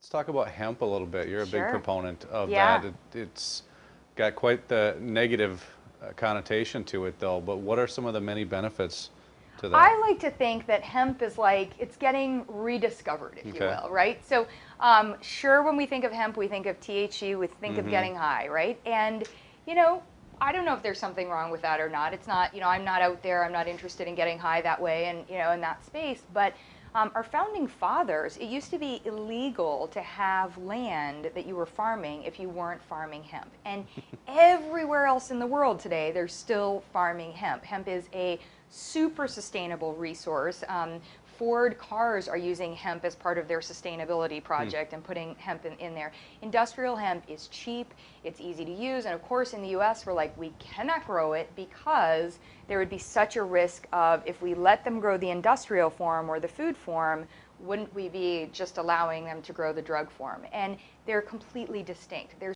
Let's talk about hemp a little bit. You're a big Sure. proponent of Yeah. that. It's got quite the negative connotation to it, though. But what are some of the many benefits to that? I like to think that hemp is like it's getting rediscovered, if you Okay. will, right? So, sure, when we think of hemp, we think of THC, we think of Mm-hmm. getting high, right? And, you know, I don't know if there's something wrong with that or not. It's not, I'm not out there, I'm not interested in getting high that way and, in that space. But our founding fathers, it used to be illegal to have land that you were farming if you weren't farming hemp. And everywhere else in the world today, they're still farming hemp. Hemp is a super sustainable resource. Ford cars are using hemp as part of their sustainability Hmm. project and putting hemp in there. Industrial hemp is cheap, it's easy to use, and of course in the US we're like, we cannot grow it because there would be such a risk of if we let them grow the industrial form or the food form, wouldn't we be just allowing them to grow the drug form? And they're completely distinct. There's